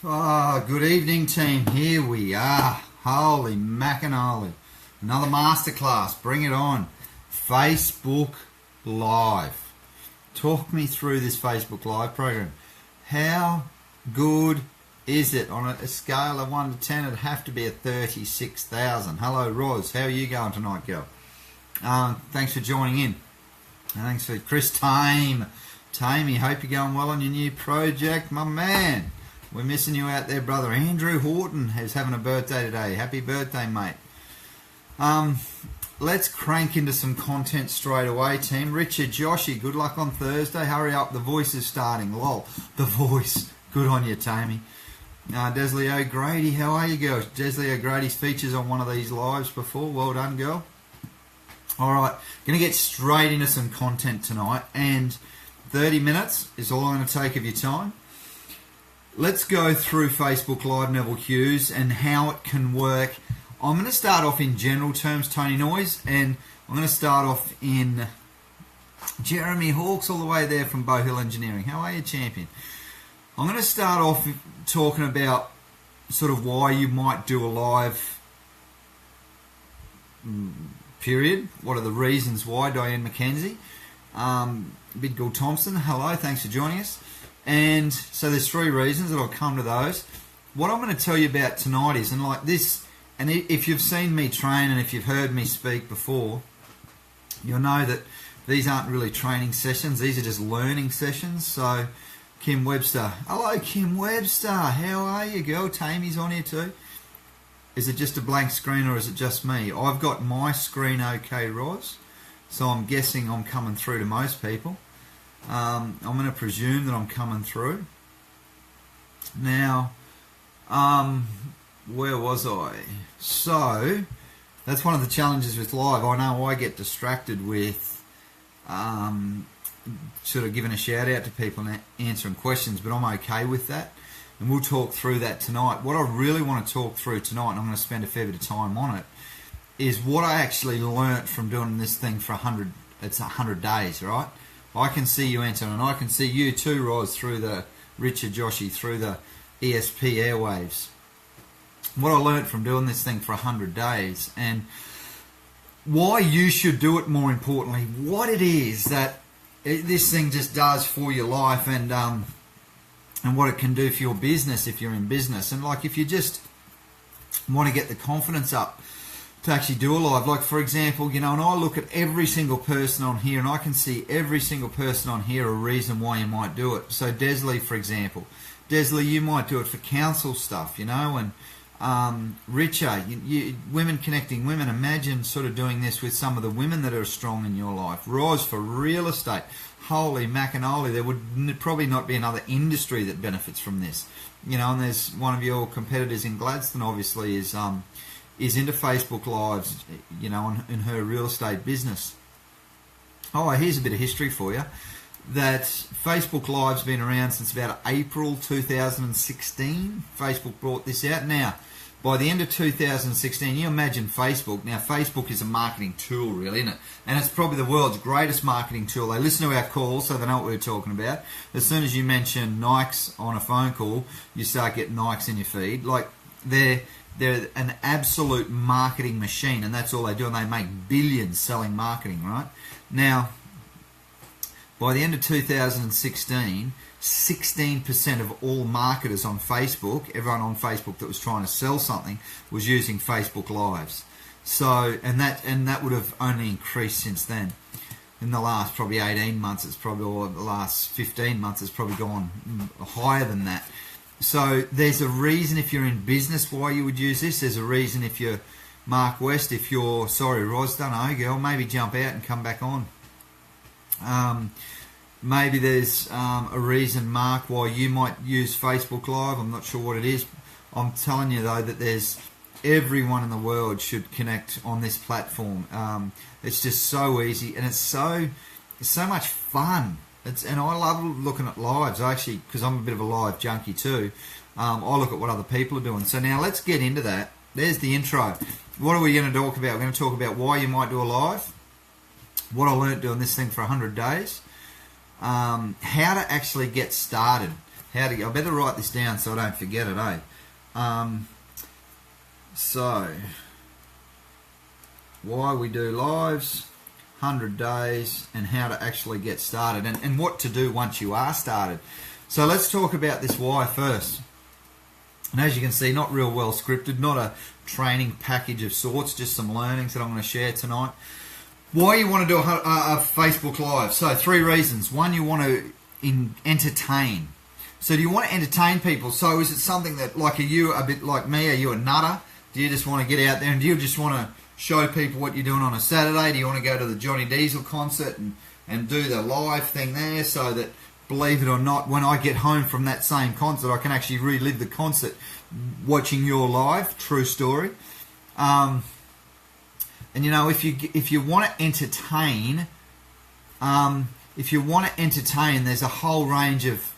Oh, good evening, team. Here we are. Holy macanoli. Another masterclass. Bring it on. Facebook Live. Talk me through this Facebook Live program. How good is it? On a scale of 1 to 10, it'd have to be a 36,000. Hello, Roz. How are you going tonight, girl? Thanks for joining in. Thanks for Chris Tame. Tamey, hope you're going well on your new project, my man. We're missing you out there, brother. Andrew Horton is having a birthday today. Happy birthday, mate. Let's crank into some content straight away, team. Richard, Joshy, good luck on Thursday. Hurry up, the voice is starting. Lol, the voice. Good on you, Tamey. Desley O'Grady, how are you, girls? Desley O'Grady's features on one of these lives before. Well done, girl. All right, going to get straight into some content tonight, and 30 minutes is all I'm going to take of your time. Let's go through Facebook Live, Neville Hughes, and how it can work. I'm going to start off in general terms, Tony Noyes, and I'm going to start off in Jeremy Hawks, all the way there from Bow Hill Engineering. How are you, champion? I'm going to start off talking about sort of why you might do a live period. What are the reasons why? Diane McKenzie. Bidgold Thompson, hello, thanks for joining us. And so there's 3 reasons, and I'll come to those. What I'm going to tell you about tonight is, and like this, and if you've seen me train and if you've heard me speak before, you'll know that these aren't really training sessions, these are just learning sessions. So Kim Webster, hello Kim Webster, how are you, girl? Tamey's on here too. Is it just a blank screen or is it just me? I've got my screen okay, Roz, so I'm guessing I'm coming through to most people. I'm going to presume that I'm coming through. Now, where was I? So, that's one of the challenges with live. I know I get distracted with sort of giving a shout out to people and answering questions, but I'm okay with that. And we'll talk through that tonight. What I really want to talk through tonight, and I'm going to spend a fair bit of time on it, is what I actually learnt from doing this thing for 100 days, right? I can see you, Anton, and I can see you too, Roz, through the Richard Joshy, through the ESP airwaves. What I learnt from doing this thing for 100 days, and why you should do it, more importantly, what it is that this thing just does for your life, and what it can do for your business if you're in business. And like if you just want to get the confidence up to actually do a live, like for example, you know, and I look at every single person on here and I can see every single person on here a reason why you might do it. So Desley, for example, Desley, you might do it for council stuff, you know, and Richard, women connecting women. Imagine sort of doing this with some of the women that are strong in your life. Roz, for real estate. Holy macanoli, there would probably not be another industry that benefits from this, you know. And there's one of your competitors in Gladstone, obviously, is into Facebook Lives, you know, in her real estate business. Oh, here's a bit of history for you. That Facebook Live's been around since about April 2016. Facebook brought this out. Now, by the end of 2016, you imagine Facebook. Now, Facebook is a marketing tool, really, isn't it? And it's probably the world's greatest marketing tool. They listen to our calls, so they know what we're talking about. As soon as you mention Nikes on a phone call, you start getting Nikes in your feed. Like, they're an absolute marketing machine, and that's all they do, and they make billions selling marketing, right? Now, by the end of 2016, 16% of all marketers on Facebook, everyone on Facebook that was trying to sell something, was using Facebook Lives. So, and that would have only increased since then. In the last probably 18 months, or the last 15 months, it's probably gone higher than that. So there's a reason if you're in business why you would use this. There's a reason if you're Mark West, if you're, sorry Roz, don't know, girl, maybe jump out and come back on. Maybe there's a reason, Mark, why you might use Facebook Live. I'm not sure what it is. I'm telling you though that there's everyone in the world should connect on this platform. It's just so easy, and it's so much fun. And I love looking at lives, actually, because I'm a bit of a live junkie too. I look at what other people are doing. So now let's get into that. There's the intro. What are we going to talk about? We're going to talk about why you might do a live, what I learnt doing this thing for 100 days, how to actually get started, I better write this down so I don't forget it, eh? So, why we do lives, 100 days, and how to actually get started, and what to do once you are started. So let's talk about this why first. And as you can see, not real well scripted, not a training package of sorts, just some learnings that I'm going to share tonight. Why you want to do a Facebook Live? So 3 reasons. One, you want to entertain. So do you want to entertain people? So is it something that, like, are you a bit like me? Are you a nutter? Do you just want to get out there and do you just want to show people what you're doing on a Saturday? Do you want to go to the Johnny Diesel concert and do the live thing there so that, believe it or not, when I get home from that same concert, I can actually relive the concert watching your live? True story. And you know, if you want to entertain, there's a whole range of,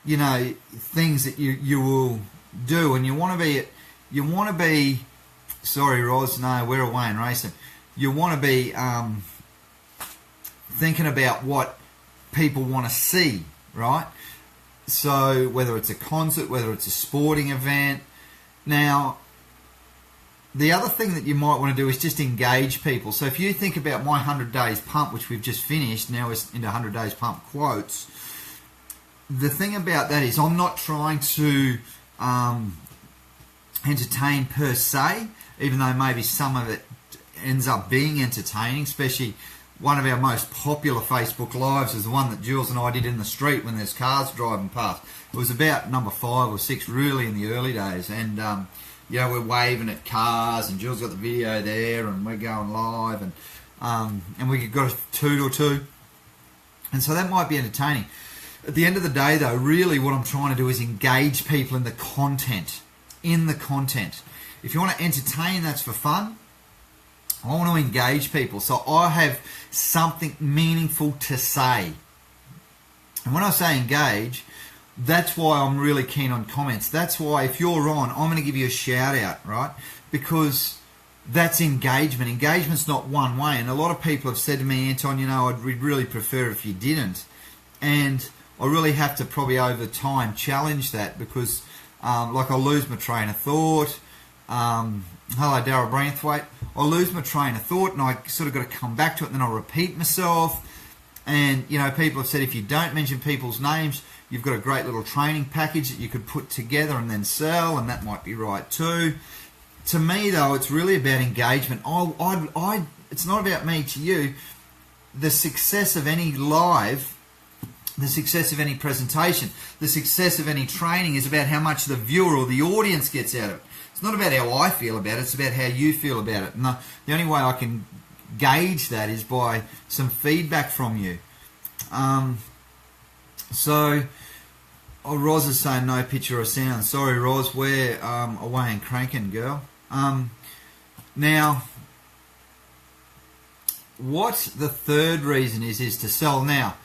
you know, things that you will do, and you want to be. Sorry, Roz. No, we're away in racing. You want to be thinking about what people want to see, right? So whether it's a concert, whether it's a sporting event. Now, the other thing that you might want to do is just engage people. So if you think about my 100 Days Pump, which we've just finished, now it's into 100 Days Pump quotes. The thing about that is I'm not trying to entertain per se, even though maybe some of it ends up being entertaining, especially one of our most popular Facebook Lives is the one that Jules and I did in the street when there's cars driving past. It was about number 5 or 6 really in the early days, and you know, we're waving at cars and Jules got the video there and we're going live, and we got a toot or two, and so that might be entertaining. At the end of the day though, really what I'm trying to do is engage people in the content. If you want to entertain, that's for fun. I want to engage people, so I have something meaningful to say. And when I say engage, that's why I'm really keen on comments. That's why if you're on, I'm going to give you a shout out, right? Because that's engagement. Engagement's not one way. And a lot of people have said to me, Anton, you know, I'd really prefer if you didn't. And I really have to probably over time challenge that because like I'll lose my train of thought. Hello, Darryl Branthwaite. I'll lose my train of thought and I sort of got to come back to it and then I'll repeat myself. And, you know, people have said if you don't mention people's names, you've got a great little training package that you could put together and then sell, and that might be right too. To me, though, it's really about engagement. It's not about me to you. The success of any live, the success of any presentation, the success of any training is about how much the viewer or the audience gets out of it. It's not about how I feel about it, it's about how you feel about it. And the only way I can gauge that is by some feedback from you. Roz is saying no picture or sound. Sorry, Roz, we're away and cranking, girl. Now, what the third reason is to sell. Now,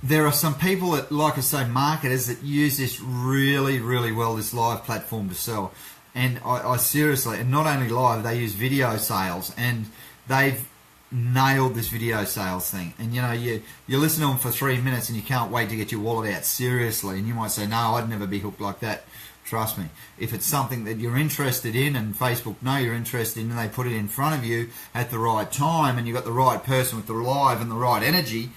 there are some people that, like I say, marketers that use this really, really well, this live platform to sell. And I seriously, and not only live, they use video sales, and they've nailed this video sales thing. And you know, you listen to them for 3 minutes and you can't wait to get your wallet out, seriously. And you might say, no, I'd never be hooked like that. Trust me. If it's something that you're interested in and Facebook know you're interested in and they put it in front of you at the right time and you've got the right person with the live and the right energy,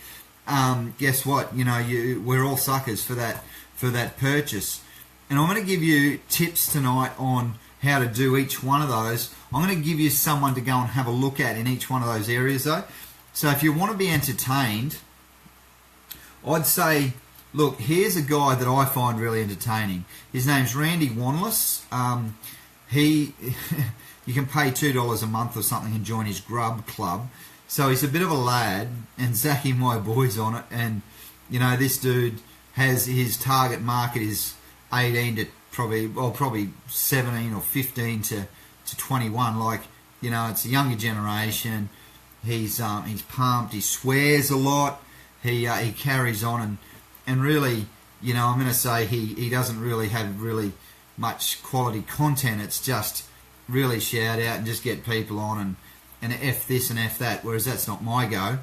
guess what? You know, we're all suckers for that purchase. And I'm going to give you tips tonight on how to do each one of those. I'm going to give you someone to go and have a look at in each one of those areas though. So if you want to be entertained, I'd say, look, here's a guy that I find really entertaining. His name's Randy Wanless. You can pay $2 a month or something and join his Grub Club. So he's a bit of a lad, and Zachy, my boy's on it. And, you know, this dude has his target market is 18 to probably 17 or 15 to 21. Like, you know, it's a younger generation. He's pumped. He swears a lot. He carries on and really, you know, I'm going to say he doesn't really have really much quality content. It's just really shout out and just get people on and F this and F that, whereas that's not my go.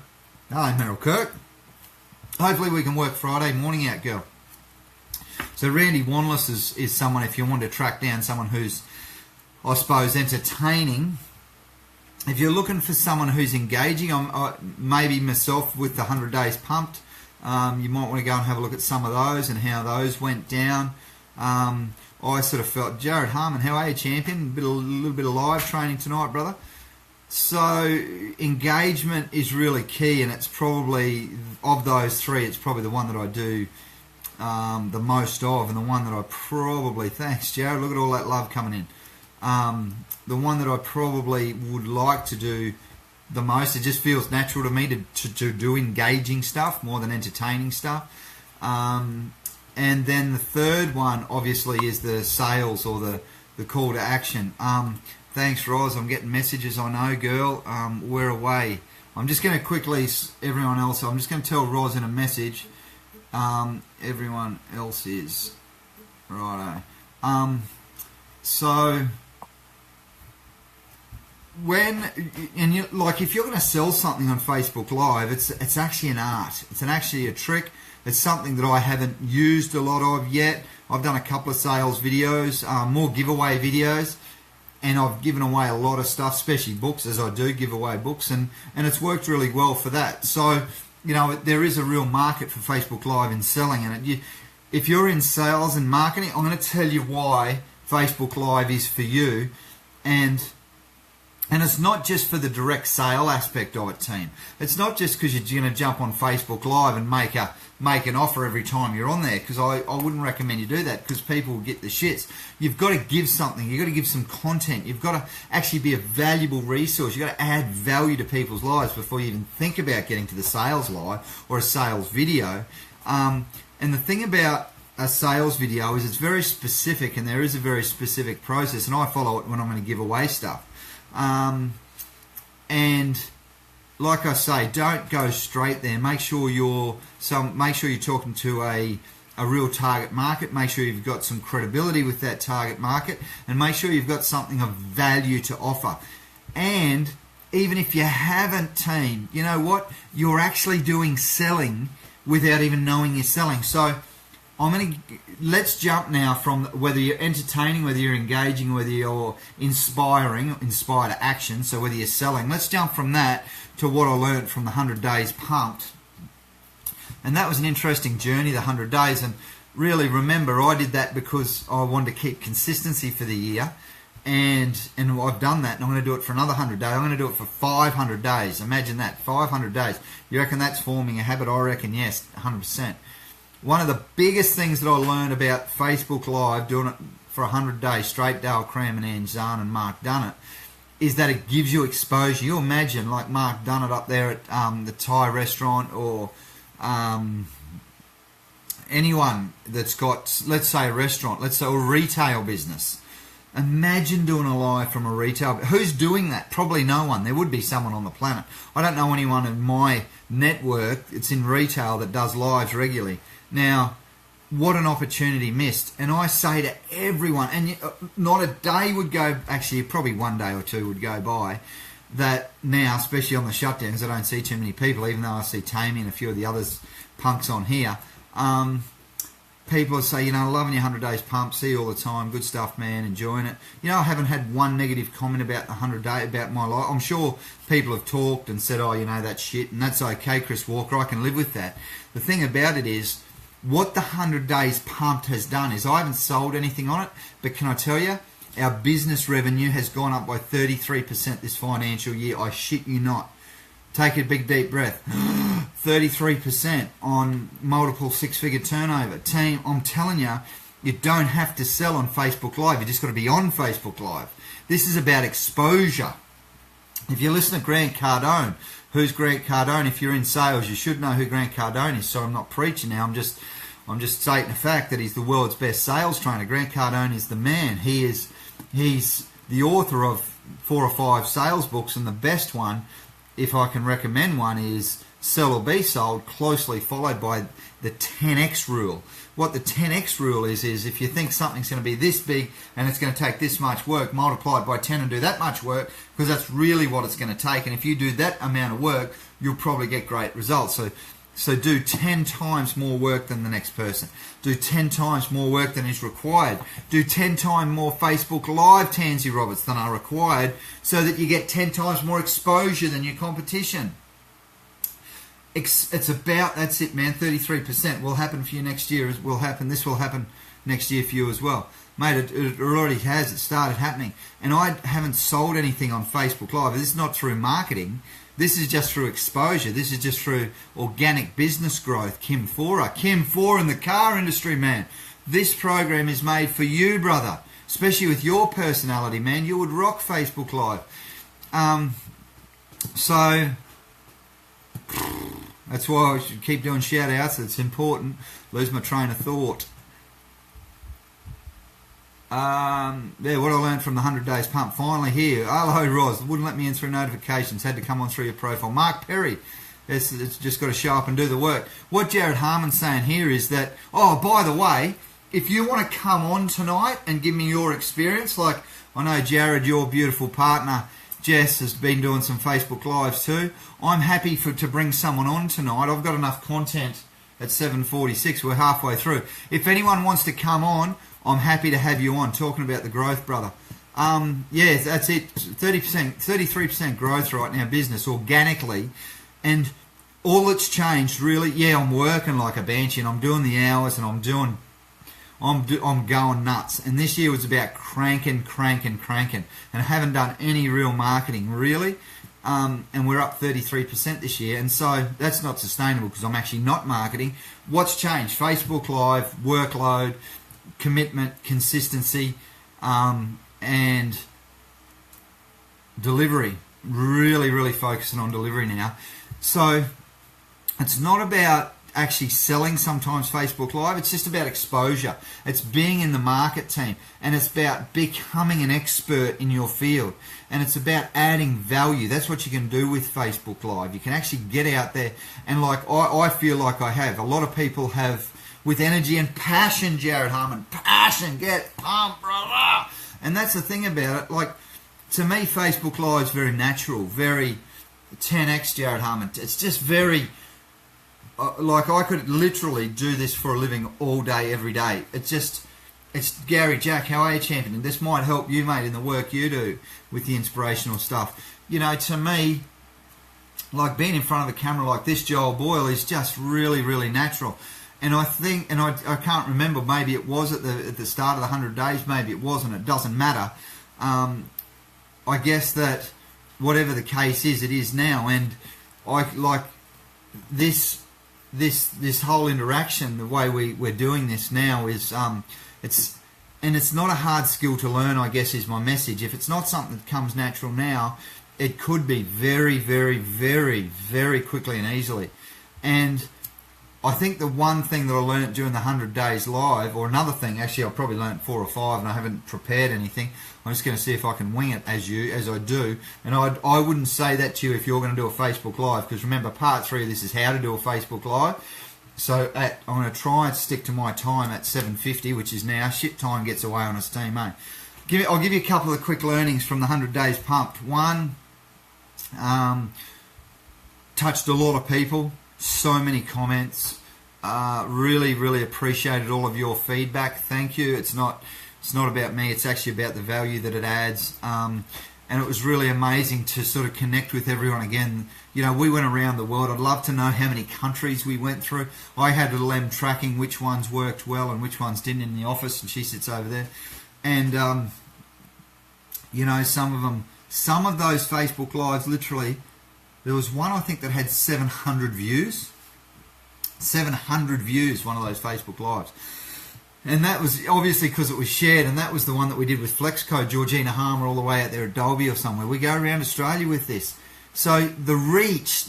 Hello, Meryl Kirk. Hopefully we can work Friday morning out, girl. So Randy Wanless is someone, if you want to track down someone who's, I suppose, entertaining. If you're looking for someone who's engaging, maybe myself with the 100 Days Pumped, you might want to go and have a look at some of those and how those went down. I sort of felt, Jared Harmon, how are you, champion? A little bit of live training tonight, brother. So engagement is really key, and it's probably, of those three, it's probably the one that I do the most of, and the one that I probably, thanks Jared, look at all that love coming in. The one that I probably would like to do the most, it just feels natural to me to do engaging stuff more than entertaining stuff. And then the third one, obviously, is the sales or the call to action. Thanks, Roz. I'm getting messages. I know, girl. We're away. I'm just going to quickly, everyone else, I'm just going to tell Roz in a message. Everyone else is. Righto. So, if you're going to sell something on Facebook Live, it's actually an art. It's actually a trick. It's something that I haven't used a lot of yet. I've done a couple of sales videos, more giveaway videos, and I've given away a lot of stuff, especially books, as I do give away books, and it's worked really well for that. So, there is a real market for Facebook Live in selling, and if you're in sales and marketing, I'm going to tell you why Facebook Live is for you, and it's not just for the direct sale aspect of it, team. It's not just because you're going to jump on Facebook Live and make an offer every time you're on there, because I wouldn't recommend you do that, because people will get the shits. You've got to give something. You've got to give some content. You've got to actually be a valuable resource. You've got to add value to people's lives before you even think about getting to the sales live or a sales video. And the thing about a sales video is it's very specific, and there is a very specific process, and I follow it when I'm going to give away stuff. And like I say, don't go straight there. Make sure you're talking to a real target market. Make sure you've got some credibility with that target market, and make sure you've got something of value to offer. And even if you haven't, team, you know what? You're actually doing selling without even knowing you're selling. So let's jump now from whether you're entertaining, whether you're engaging, whether you're inspire to action, so whether you're selling. Let's jump from that to what I learned from the 100 Days Pumped. And that was an interesting journey, the 100 days. And really, remember, I did that because I wanted to keep consistency for the year. And I've done that, and I'm going to do it for another 100 days. I'm going to do it for 500 days. Imagine that, 500 days. You reckon that's forming a habit? I reckon yes, 100%. One of the biggest things that I learned about Facebook Live, doing it for 100 days straight, Dale Cram and Ange Zahn and Mark Dunnett, is that it gives you exposure. You imagine, like Mark Dunnett up there at the Thai restaurant, or anyone that's got, let's say, a restaurant, let's say a retail business. Imagine doing a live from a retail. Who's doing that? Probably no one. There would be someone on the planet. I don't know anyone in my network that's in retail that does lives regularly. Now, what an opportunity missed. And I say to everyone, and not a day would go, actually probably one day or two would go by, that now, especially on the shutdowns, I don't see too many people, even though I see Tammy and a few of the others punks on here. People say, loving your 100 Days Pump, see you all the time, good stuff, man, enjoying it. I haven't had one negative comment about the 100 Day, about my life. I'm sure people have talked and said, that's shit, and that's okay, Chris Walker, I can live with that. The thing about it is, what the 100 Days Pumped has done is, I haven't sold anything on it, but can I tell you, our business revenue has gone up by 33% this financial year. I shit you not. Take a big deep breath. 33% on multiple six-figure turnover. Team, I'm telling you, you don't have to sell on Facebook Live. You just got to be on Facebook Live. This is about exposure. If you listen to Grant Cardone, who's Grant Cardone? If you're in sales, you should know who Grant Cardone is. So I'm not preaching now. I'm just stating the fact that he's the world's best sales trainer. Grant Cardone is the man. He's the author of 4 or 5 sales books, and the best one, if I can recommend one, is Sell or Be Sold, closely followed by the 10X rule. What the 10X rule is if you think something's going to be this big and it's going to take this much work, multiply it by 10 and do that much work, because that's really what it's going to take. And if you do that amount of work, you'll probably get great results. So So do 10 times more work than the next person. Do 10 times more work than is required. Do 10 times more Facebook Live Tansy Roberts than are required so that you get 10 times more exposure than your competition. It's about, that's it, man, 33% will happen for you next year. This will happen next year for you as well. Mate, it already has. It started happening. And I haven't sold anything on Facebook Live. This is not through marketing. This is just through exposure. This is just through organic business growth. Kim Fora in the car industry, man. This program is made for you, brother. Especially with your personality, man. You would rock Facebook Live. So that's why I should keep doing shout outs. It's important. Lose my train of thought. Yeah, what I learned from the 100 Days Pump. Finally here. Hello, Roz. Wouldn't let me in through notifications. Had to come on through your profile. Mark Perry. It's just got to show up and do the work. What Jared Harmon's saying here is that, oh, by the way, if you want to come on tonight and give me your experience, like I know Jared, your beautiful partner, Jess, has been doing some Facebook Lives too. I'm happy to bring someone on tonight. I've got enough content at 7:46. We're halfway through. If anyone wants to come on, I'm happy to have you on, talking about the growth, brother. Yeah, that's it. 30%, 33% growth right now, business, organically. And all that's changed, really, yeah, I'm working like a banshee and I'm doing the hours and I'm going nuts. And this year was about cranking. And I haven't done any real marketing, really. And we're up 33% this year. And so that's not sustainable because I'm actually not marketing. What's changed? Facebook Live, workload, commitment, consistency, and delivery. Really focusing on delivery now. So it's not about actually selling sometimes Facebook Live. It's just about exposure. It's being in the market team, and it's about becoming an expert in your field, and it's about adding value. That's what you can do with Facebook Live. You can actually get out there, and like I feel like I have. A lot of people have, with energy and passion, Jared Harmon. Passion, get pumped, brother. And that's the thing about it. Like, to me, Facebook Live is very natural, very 10x Jared Harmon. It's just very, like I could literally do this for a living all day, every day. It's Gary Jack, how are you, champion? And this might help you, mate, in the work you do with the inspirational stuff. You know, to me, like being in front of the camera like this, Joel Boyle, is just really natural. And I think, and I can't remember, maybe it was at the start of the 100 days, maybe it wasn't, it doesn't matter. I guess that whatever the case is, it is now. And I like this whole interaction, the way we're doing this now is, it's not a hard skill to learn, I guess, is my message. If it's not something that comes natural now, it could be very quickly and easily. And I think the one thing that I learned during the 100 Days Live, or another thing, actually I probably learned 4 or 5 and I haven't prepared anything. I'm just going to see if I can wing it as I do. And I wouldn't say that to you if you're going to do a Facebook Live, because remember, part 3 of this is how to do a Facebook Live. So I'm going to try and stick to my time at 7:50, which is now. Shit, time gets away on us, team, mate. I'll give you a couple of quick learnings from the 100 Days Pumped. One, touched a lot of people. So many comments. Really appreciated all of your feedback. Thank you. It's not about me. It's actually about the value that it adds. And it was really amazing to sort of connect with everyone again. You know, we went around the world. I'd love to know how many countries we went through. I had little M tracking which ones worked well and which ones didn't in the office, and she sits over there. And you know, some of those Facebook Lives, literally, there was one I think that had 700 views. 700 views, one of those Facebook Lives. And that was obviously because it was shared, and that was the one that we did with Flexcode, Georgina Harmer, all the way out there at Dolby or somewhere. We go around Australia with this. So the reach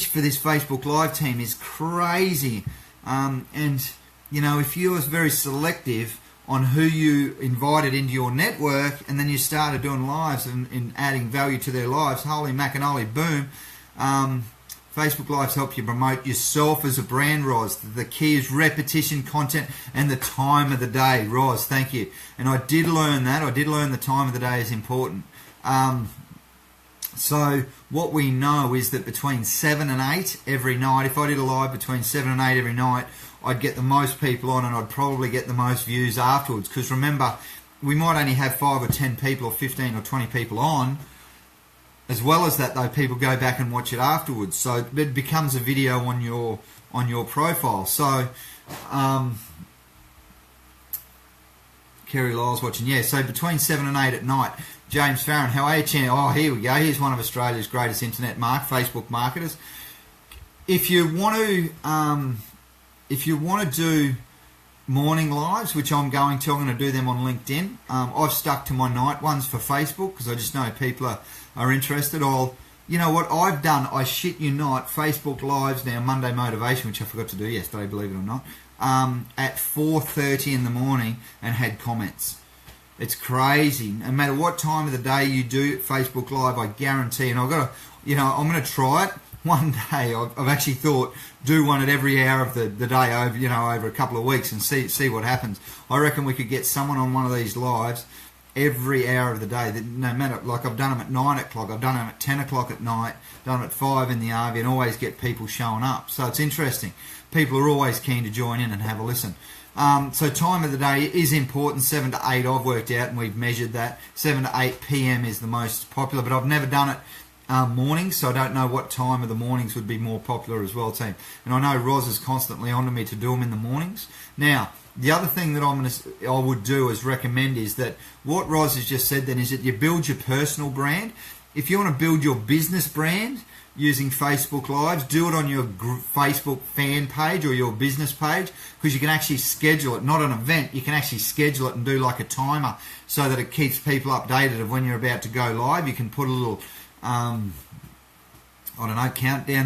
for this Facebook Live team is crazy. And, you know, if you was very selective on who you invited into your network, and then you started doing lives and adding value to their lives, holy macanoli, boom. Facebook Lives help you promote yourself as a brand, Roz. The key is repetition, content, and the time of the day. Roz, thank you. And I did learn that. I did learn the time of the day is important. So what we know is that between 7 and 8 every night, if I did a live between 7 and 8 every night, I'd get the most people on and I'd probably get the most views afterwards. Because remember, we might only have 5 or 10 people or 15 or 20 people on. As well as that, though, people go back and watch it afterwards. So it becomes a video on your profile. So Kerry Lyle's watching. Yeah, so between 7 and 8 at night. James Farron, how are you, Chan? Oh, here we go. Here's one of Australia's greatest internet Facebook marketers. If you want to do morning lives, which I'm going to do them on LinkedIn. I've stuck to my night ones for Facebook because I just know people are interested. You know what I've done? I shit you not, Facebook Lives now, Monday Motivation, which I forgot to do yesterday, believe it or not, at 4:30 in the morning and had comments. It's crazy. No matter what time of the day you do Facebook Live, I guarantee, and I'm going to try it one day. I've actually thought do one at every hour of the day over a couple of weeks and see what happens. I reckon we could get someone on one of these lives every hour of the day. That no matter, like I've done them at 9 o'clock, I've done them at 10 o'clock at night, done them at 5 in the RV, and always get people showing up. So it's interesting. People are always keen to join in and have a listen. So time of the day is important. 7 to 8 I've worked out and we've measured that. 7 to 8 p.m. is the most popular, but I've never done it mornings, so I don't know what time of the mornings would be more popular as well, team. And I know Roz is constantly on to me to do them in the mornings. Now, the other thing that I would do as recommend is that what Roz has just said then is that you build your personal brand. If you want to build your business brand using Facebook Lives, do it on your Facebook fan page or your business page, because you can actually schedule it, not an event, you can actually schedule it and do like a timer so that it keeps people updated of when you're about to go live. You can put a little countdown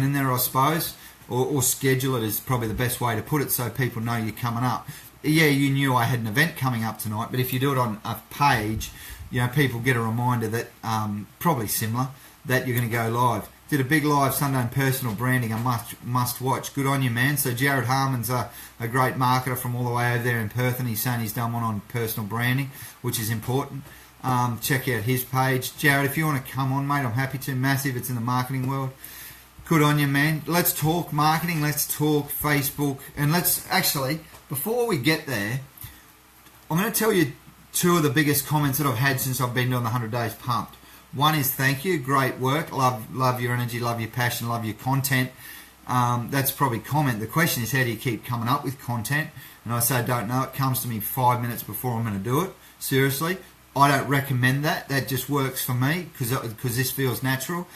in there, I suppose, or schedule it is probably the best way to put it so people know you're coming up. Yeah, you knew I had an event coming up tonight, but if you do it on a page, people get a reminder that, probably similar, that you're going to go live. Did a big live Sunday on personal branding, a must watch. Good on you, man. So Jared Harmon's a great marketer from all the way over there in Perth, and he's saying he's done one on personal branding, which is important. Check out his page. Jared, if you want to come on, mate, I'm happy to. Massive, it's in the marketing world. Good on you, man. Let's talk marketing, let's talk Facebook, and let's actually, before we get there, I'm going to tell you 2 of the biggest comments that I've had since I've been doing the 100 Days Pumped. One is thank you, great work, love your energy, love your passion, love your content. That's probably comment. The question is, how do you keep coming up with content? And I say, I don't know. It comes to me 5 minutes before I'm going to do it. Seriously, I don't recommend that. That just works for me because this feels natural.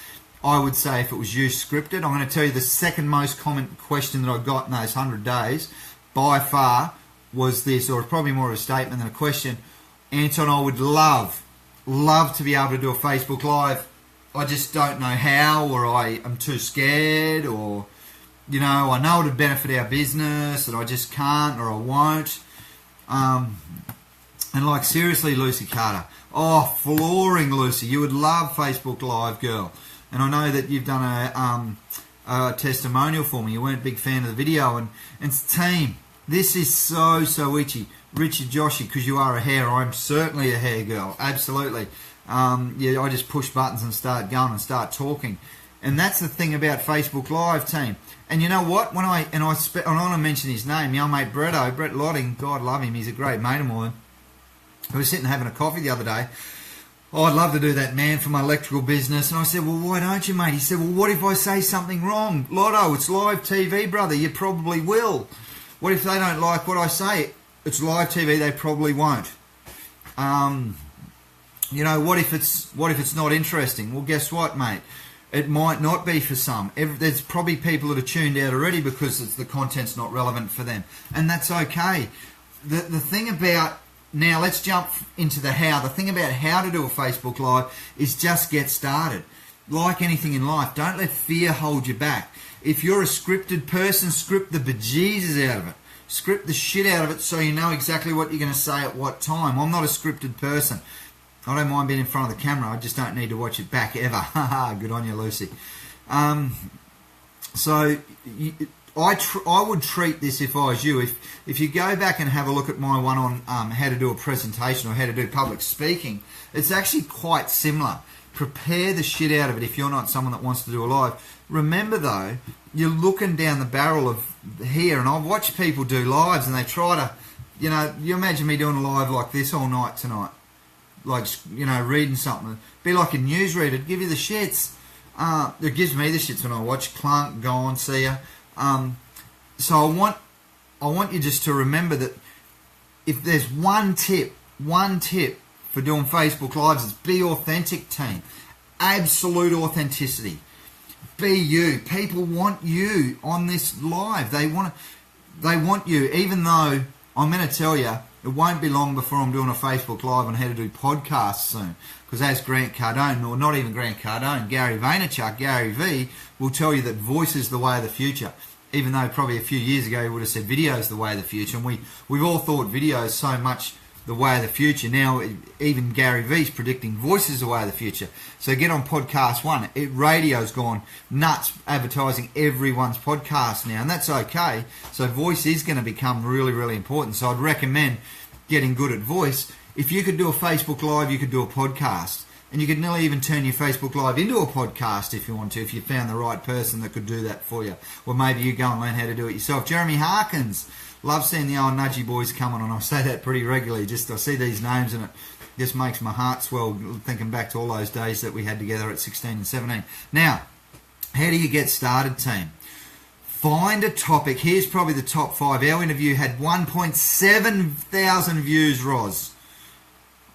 I would say if it was you scripted, I'm going to tell you the second most common question that I got in those 100 days by far was this, or probably more of a statement than a question. Anton, I would love to be able to do a Facebook Live. I just don't know how, or I am too scared, or I know it would benefit our business and I just can't, or I won't. And like, seriously, Lucy Carter, flooring Lucy, you would love Facebook Live, girl. And I know that you've done a testimonial for me. You weren't a big fan of the video, and team, this is so itchy. Richard Joshy, because you are a hair, I'm certainly a hair girl, absolutely. I just push buttons and start going and start talking. And that's the thing about Facebook Live, team. And you know what? I want to mention his name, your mate Brett Lotting, God love him, he's a great mate of mine. I was sitting having a coffee the other day. I'd love to do that, man, for my electrical business. And I said, well, why don't you, mate? He said, well, what if I say something wrong? Lotto, it's live TV, brother. You probably will. What if they don't like what I say? It's live TV. They probably won't. What if it's not interesting? Well, guess what, mate? It might not be for some. There's probably people that are tuned out already because the content's not relevant for them. And that's okay. The thing about... Now, let's jump into the how. The thing about how to do a Facebook Live is just get started. Like anything in life, don't let fear hold you back. If you're a scripted person, script the bejesus out of it. Script the shit out of it so you know exactly what you're going to say at what time. I'm not a scripted person. I don't mind being in front of the camera. I just don't need to watch it back ever. Good on you, Lucy. I I would treat this, if I was you, if you go back and have a look at my one on how to do a presentation or how to do public speaking, it's actually quite similar. Prepare the shit out of it if you're not someone that wants to do a live. Remember though, you're looking down the barrel of here, and I've watched people do lives and they try to, you imagine me doing a live like this all night tonight, like, reading something. Be like a newsreader, it'd give you the shits. It gives me the shits when I watch Clunk, go on, see ya. So I want you just to remember that if there's one tip for doing Facebook Lives, is be authentic, team. Absolute authenticity. Be you. People want you on this live. They want you, even though I'm going to tell you, it won't be long before I'm doing a Facebook Live on how to do podcasts soon. Because as Grant Cardone, or not even Grant Cardone, Gary Vaynerchuk, Gary V, will tell you that voice is the way of the future. Even though probably a few years ago he would have said video is the way of the future. And we've all thought video is so much the way of the future. Now even Gary V's predicting voice is the way of the future. So get on Podcast One. Radio's gone nuts advertising everyone's podcast now, and that's okay. So voice is going to become really, really important. So I'd recommend getting good at voice. If you could do a Facebook Live, you could do a podcast. And you could nearly even turn your Facebook Live into a podcast if you want to, if you found the right person that could do that for you. Or maybe you go and learn how to do it yourself. Jeremy Harkins. Love seeing the old Nudgy boys coming on. I say that pretty regularly. Just I see these names and it just makes my heart swell thinking back to all those days that we had together at 16 and 17. Now, how do you get started, team? Find a topic. Here's probably the top 5. Our interview had 1.7 thousand views, Roz.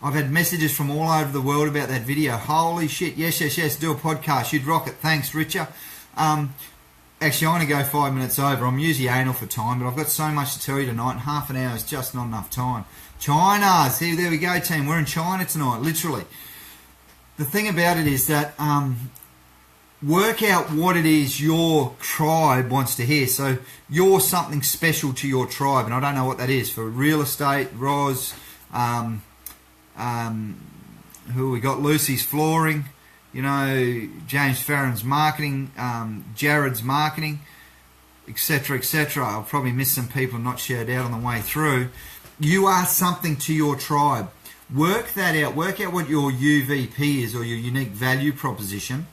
I've had messages from all over the world about that video. Holy shit, yes, do a podcast. You'd rock it. Thanks, Richard. Actually, I want to go 5 minutes over. I'm usually anal for time, but I've got so much to tell you tonight, and half an hour is just not enough time. China, see, there we go, team. We're in China tonight, literally. The thing about it is that work out what it is your tribe wants to hear. So you're something special to your tribe, and I don't know what that is. For real estate, Roz, who we got? Lucy's flooring, James Farron's marketing, Jared's marketing, etc., etc. I'll probably miss some people not shared out on the way through. You are something to your tribe. Work that out. Work out what your UVP is, or your unique value proposition,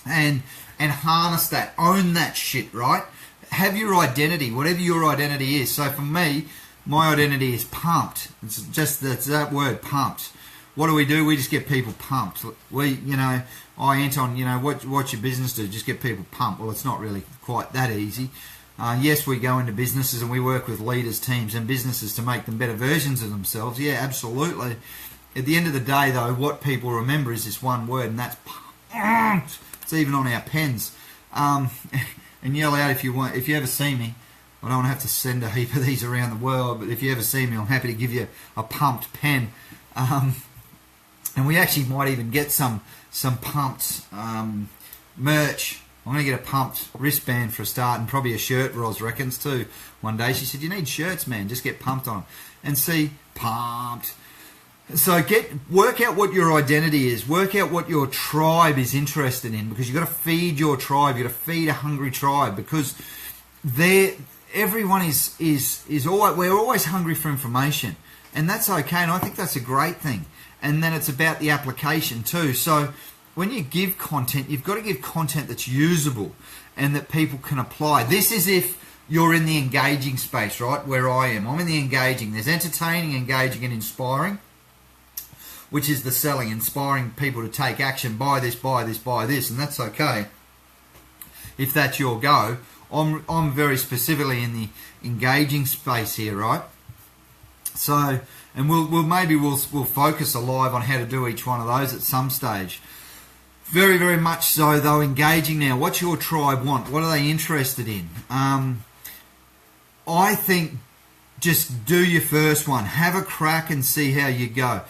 and harness that. Own that shit, right? Have your identity, whatever your identity is. So for me, my identity is pumped. It's just that word, pumped. What do? We just get people pumped. Anton, what's your business do? Just get people pumped. Well, it's not really quite that easy. Yes, we go into businesses and we work with leaders, teams and businesses to make them better versions of themselves. Yeah, absolutely. At the end of the day, though, what people remember is this one word, and that's pumped. It's even on our pens. And yell out if you want. If you ever see me, I don't have to send a heap of these around the world, but if you ever see me, I'm happy to give you a pumped pen. And we actually might even get some pumped merch. I'm going to get a pumped wristband for a start, and probably a shirt, Roz reckons, too. One day she said, you need shirts, man. Just get pumped on them. And see, pumped. So work out what your identity is. Work out what your tribe is interested in, because you've got to feed your tribe. You've got to feed a hungry tribe, because everyone is always, we're always hungry for information. And that's okay, and I think that's a great thing. And then it's about the application too. So when you give content, you've got to give content that's usable and that people can apply. This is if you're in the engaging space, right, where I am. I'm in the engaging. There's entertaining, engaging, and inspiring, which is the selling, inspiring people to take action, buy this, and that's okay if that's your go. I'm very specifically in the engaging space here, right? So, and we'll focus a live on how to do each one of those at some stage. Very, very much so, though. Engaging now. What's your tribe want? What are they interested in? I think just do your first one. Have a crack and see how you go.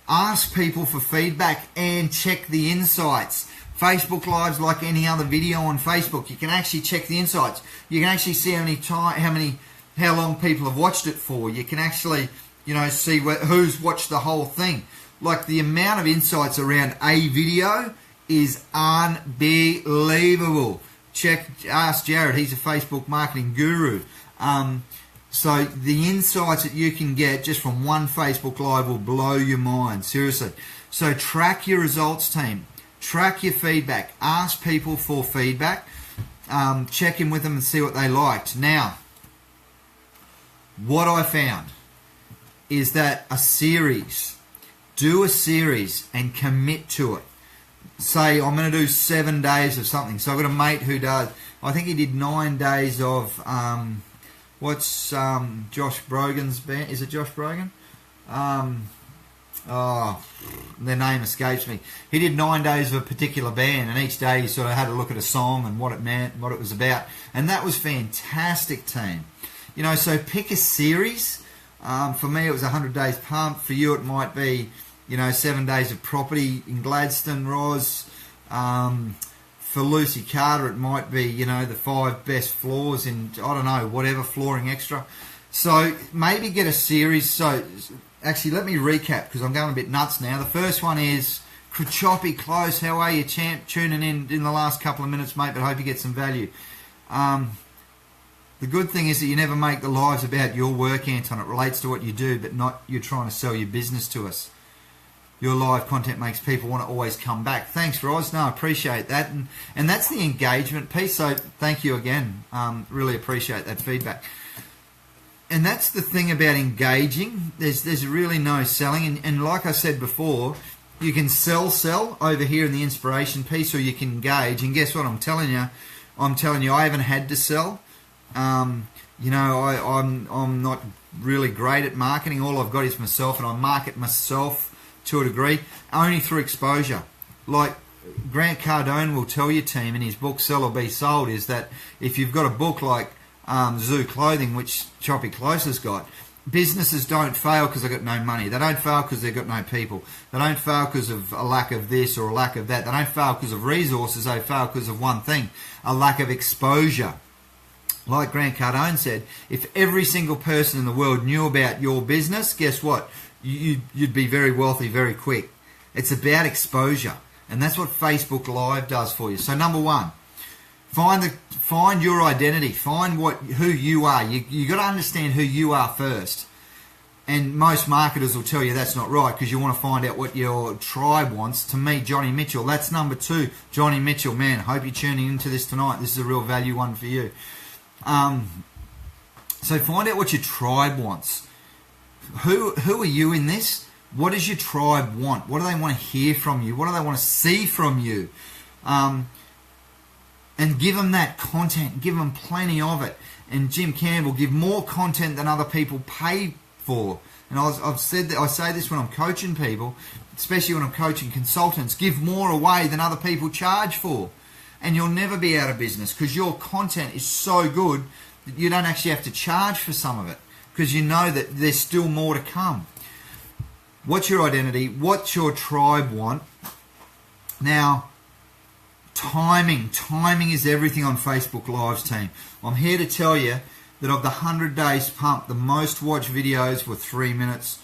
Ask people for feedback and check the insights. Facebook Live's like any other video on Facebook. You can actually check the insights. You can actually see how long people have watched it for. You can actually, see who's watched the whole thing. Like, the amount of insights around a video is unbelievable. ask Jared. He's a Facebook marketing guru. So the insights that you can get just from one Facebook Live will blow your mind, seriously. So track your results, team. Track your feedback. Ask people for feedback. Check in with them and see what they liked. Now, what I found is that do a series and commit to it. Say, I'm going to do 7 days of something. So I've got a mate who does, I think he did 9 days of, what's Josh Brogan's band? Is it Josh Brogan? Their name escapes me. He did 9 days of a particular band, and each day he sort of had a look at a song and what it meant, what it was about. And that was fantastic, team. You know, so pick a series. For me, it was 100 Days Pump. For you, it might be, 7 days of property in Gladstone, Roz. For Lucy Carter, it might be, the 5 best floors in, I don't know, whatever, Flooring Extra. So maybe get a series. So actually, let me recap because I'm going a bit nuts now. The first one is Choppy Close. How are you, champ? Tuning in the last couple of minutes, mate, but I hope you get some value. The good thing is that you never make the lives about your work, Anton. It relates to what you do, but not you're trying to sell your business to us. Your live content makes people want to always come back. Thanks, Roz. No, I appreciate that. And that's the engagement piece, so thank you again. Really appreciate that feedback. And that's the thing about engaging. There's really no selling. And like I said before, you can sell over here in the inspiration piece, or you can engage. And guess what? I'm telling you, I haven't had to sell. I'm not really great at marketing. All I've got is myself, and I market myself to a degree only through exposure. Like Grant Cardone will tell you, team, in his book Sell or Be Sold, is that if you've got a book like Zoo Clothing, which Choppy Close has got, businesses don't fail because they've got no money. They don't fail because they've got no people. They don't fail because of a lack of this or a lack of that. They don't fail because of resources. They fail because of one thing, a lack of exposure. Like Grant Cardone said, if every single person in the world knew about your business, guess what? You'd be very wealthy very quick. It's about exposure, and that's what Facebook Live does for you. So number one, find your identity. Find who you are. You got to understand who you are first. And most marketers will tell you that's not right because you want to find out what your tribe wants. To me, Johnny Mitchell, that's number two. Johnny Mitchell, man, hope you're tuning into this tonight. This is a real value one for you. So find out what your tribe wants. Who are you in this? What does your tribe want? What do they want to hear from you? What do they want to see from you? And give them that content. Give them plenty of it. And Jim Campbell, give more content than other people pay for. And I've said that, I say this when I'm coaching people, especially when I'm coaching consultants. Give more away than other people charge for. And you'll never be out of business because your content is so good that you don't actually have to charge for some of it because you know that there's still more to come. What's your identity? What's your tribe want? Now, timing. Timing is everything on Facebook Lives, team. I'm here to tell you that of the 100 Days Pump, the most watched videos were 3 minutes,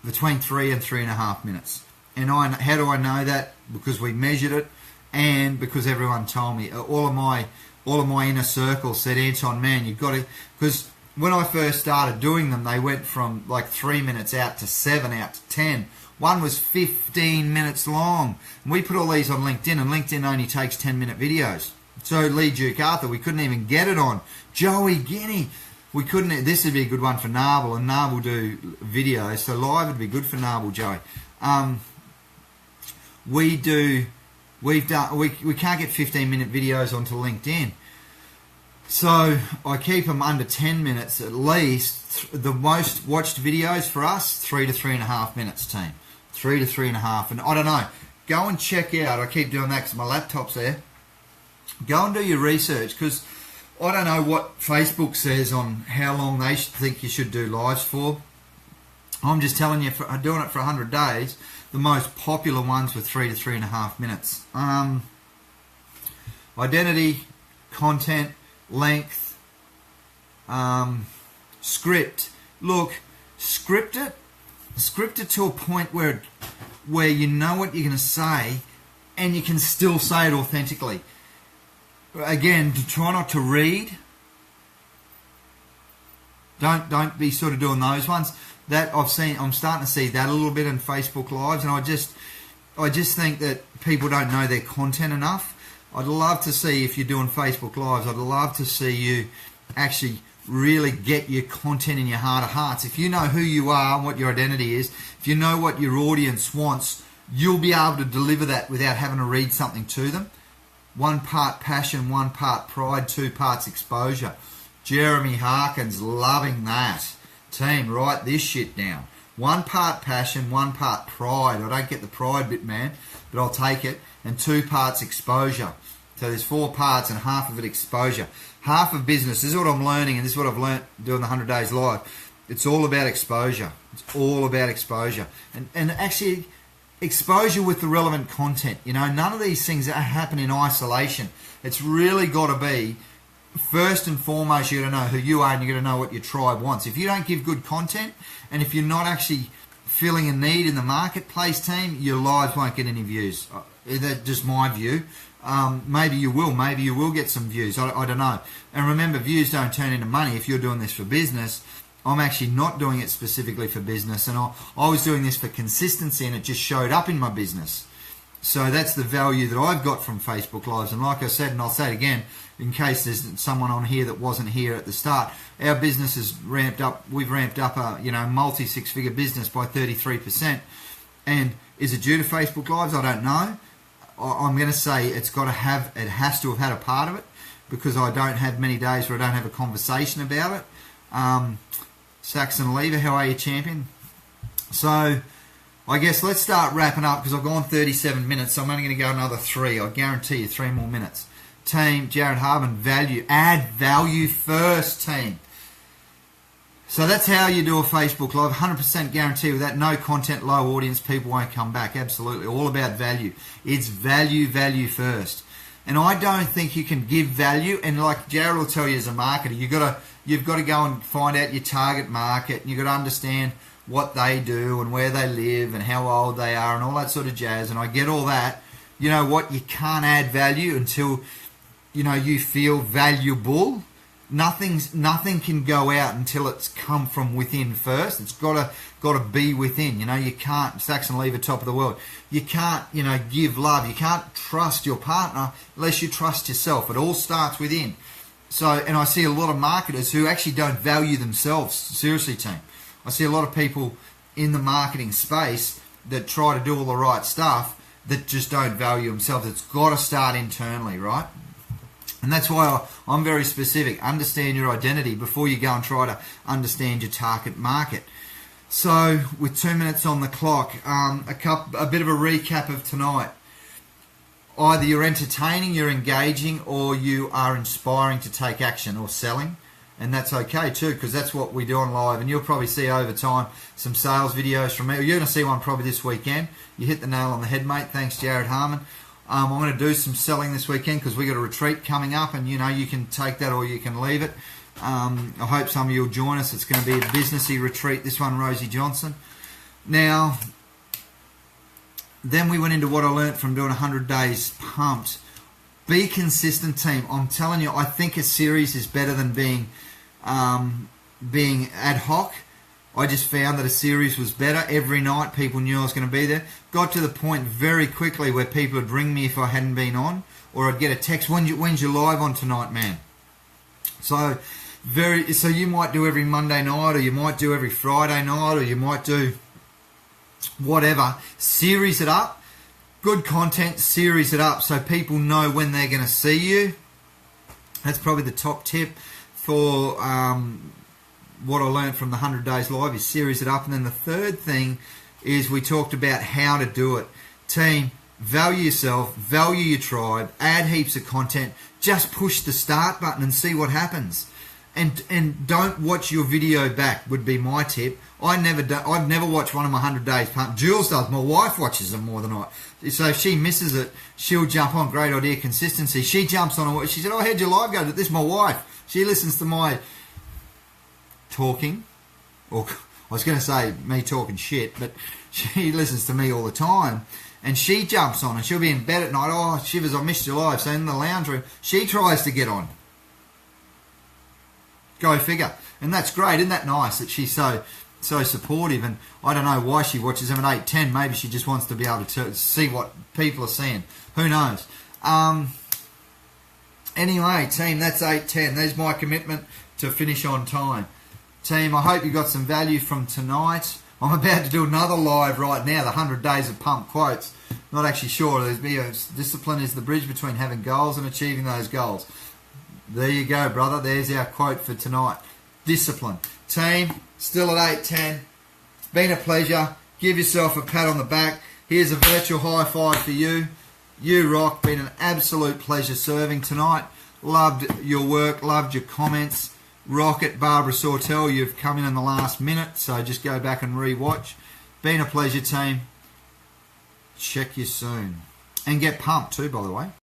between 3 and 3.5 minutes. And how do I know that? Because we measured it. And because everyone told me, all of my inner circle said, Anton, man, you've got to, because when I first started doing them, they went from like 3 minutes out to 7, out to 10. One was 15 minutes long. And we put all these on LinkedIn, and LinkedIn only takes 10-minute videos. So Lee Duke Arthur, we couldn't even get it on. Joey Guinea, we couldn't. This would be a good one for Narble, and Narble do videos, so live would be good for Narble, Joey. We can't get 15-minute videos onto LinkedIn. So I keep them under 10 minutes at least. The most watched videos for us, 3 to 3.5 minutes, team. 3 to 3.5. And I don't know. Go and check out. I keep doing that because my laptop's there. Go and do your research because I don't know what Facebook says on how long they think you should do lives for. I'm just telling you, for doing it for 100 days, the most popular ones were 3 to 3.5 minutes. Identity, content, length, script. Look, script it to a point where you know what you're going to say and you can still say it authentically. again, to try not to read. Don't be sort of doing those ones. That I'm starting to see that a little bit in Facebook Lives, and I just think that people don't know their content enough. I'd love to see, if you're doing Facebook Lives, I'd love to see you actually really get your content in your heart of hearts. If you know who you are and what your identity is, if you know what your audience wants, you'll be able to deliver that without having to read something to them. 1 part passion, 1 part pride, 2 parts exposure. Jeremy Harkins loving that. Team, write this shit down. 1 part passion, 1 part pride. I don't get the pride bit, man, but I'll take it. And 2 parts exposure. So there's 4 parts and half of it exposure. Half of business, this is what I'm learning, and this is what I've learnt doing the 100 Days Live. It's all about exposure. It's all about exposure. And actually, exposure with the relevant content. You know, none of these things happen in isolation. It's really got to be, first and foremost, you've got to know who you are and you've got to know what your tribe wants. If you don't give good content, and if you're not actually filling a need in the marketplace, team, your lives won't get any views. That's just my view. Maybe you will. Maybe you will get some views. I don't know. And remember, views don't turn into money. If you're doing this for business, I'm actually not doing it specifically for business. And I was doing this for consistency, and it just showed up in my business. So that's the value that I've got from Facebook Lives. And like I said, and I'll say it again, in case there's someone on here that wasn't here at the start, our business has ramped up. We've ramped up a multi 6-figure business by 33%. And is it due to Facebook Lives? I don't know. I'm going to say it has to have had a part of it, because I don't have many days where I don't have a conversation about it. Saxon Lever, how are you, champion? So I guess let's start wrapping up, because I've gone 37 minutes, so I'm only going to go another 3. I guarantee you 3 more minutes. Team, Jared Harman, value. Add value first, team. So that's how you do a Facebook Live. 100% guarantee with that. No content, low audience, people won't come back. Absolutely. All about value. It's value first. And I don't think you can give value. And like Jared will tell you as a marketer, you've got to go and find out your target market. And you've got to understand what they do and where they live and how old they are and all that sort of jazz. And I get all that. You know what? You can't add value until, you feel valuable. Nothing can go out until it's come from within first. It's got to be within. You can't, Saxon Lever, top of the world. You can't, give love. You can't trust your partner unless you trust yourself. It all starts within. So, and I see a lot of marketers who actually don't value themselves. Seriously, team. I see a lot of people in the marketing space that try to do all the right stuff that just don't value themselves. It's got to start internally, right? And that's why I'm very specific. Understand your identity before you go and try to understand your target market. So, with 2 minutes on the clock, a bit of a recap of tonight. Either you're entertaining, you're engaging, or you are inspiring to take action or selling. And that's okay too, because that's what we do on live. And you'll probably see over time some sales videos from me. You're going to see one probably this weekend. You hit the nail on the head, mate. Thanks, Jared Harman. I'm going to do some selling this weekend because we got a retreat coming up, and you can take that or you can leave it. I hope some of you will join us. It's going to be a businessy retreat. This one, Rosie Johnson. Now, then we went into what I learned from doing 100 Days Pumped. Be consistent, team. I'm telling you, I think a series is better than being ad hoc. I just found that a series was better. Every night people knew I was going to be there. Got to the point very quickly where people would ring me if I hadn't been on, or I'd get a text, when's you live on tonight, man? So you might do every Monday night, or you might do every Friday night, or you might do whatever. Series it up. Good content, series it up so people know when they're going to see you. That's probably the top tip for what I learned from the 100 Days Live is series it up. And then the third thing is we talked about how to do it. Team, value yourself, value your tribe, add heaps of content, just push the start button and see what happens. And don't watch your video back would be my tip. I've never watched one of my 100 Days Pump. Jules does. My wife watches them more than I. So if she misses it, she'll jump on. Great idea, consistency. She jumps on it. She said, I heard your live go. This is my wife. She listens to my talking. Or I was going to say me talking shit, but she listens to me all the time. and she jumps on and she'll be in bed at night. Oh, shivers, I missed your live. So in the lounge room, she tries to get on. Go figure. And that's great. Isn't that nice that she's so supportive? And I don't know why she watches them at 8:10. Maybe she just wants to be able to see what people are seeing. Who knows? Anyway, team, that's 8:10. There's my commitment to finish on time. Team, I hope you got some value from tonight. I'm about to do another live right now, the 100 Days of Pump Quotes. Not actually sure. Discipline is the bridge between having goals and achieving those goals. There you go, brother. There's our quote for tonight. Discipline. Team, still at 8:10. It's been a pleasure. Give yourself a pat on the back. Here's a virtual high five for you. You rock. Been an absolute pleasure serving tonight. Loved your work. Loved your comments. Rocket, Barbara Sawtell, you've come in the last minute, so just go back and re-watch. Been a pleasure, team. Check you soon. And get pumped too, by the way.